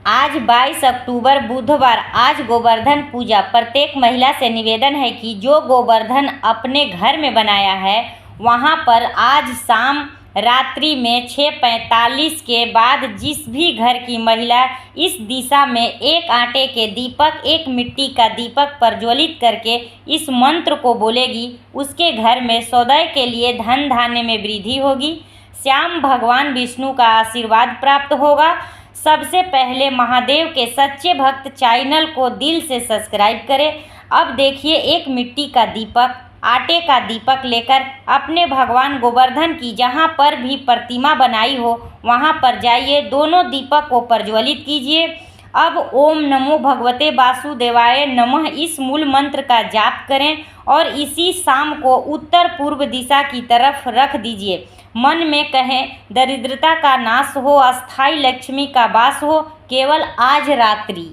आज 22 अक्टूबर बुधवार। आज गोवर्धन पूजा। प्रत्येक महिला से निवेदन है कि जो गोवर्धन अपने घर में बनाया है वहां पर आज शाम रात्रि में 6:45 के बाद जिस भी घर की महिला इस दिशा में एक आटे के दीपक, एक मिट्टी का दीपक प्रज्वलित करके इस मंत्र को बोलेगी, उसके घर में सौदय के लिए धन धान्य में वृद्धि होगी। श्याम भगवान विष्णु का आशीर्वाद प्राप्त होगा। सबसे पहले महादेव के सच्चे भक्त चैनल को दिल से सब्सक्राइब करें। अब देखिए, एक मिट्टी का दीपक, आटे का दीपक लेकर अपने भगवान गोवर्धन की जहाँ पर भी प्रतिमा बनाई हो वहाँ पर जाइए, दोनों दीपक को प्रज्वलित कीजिए। अब ओम नमो भगवते वासुदेवाय नमः इस मूल मंत्र का जाप करें और इसी शाम को उत्तर पूर्व दिशा की तरफ रख दीजिए। मन में कहें, दरिद्रता का नाश हो, अस्थाई लक्ष्मी का वास हो, केवल आज रात्रि।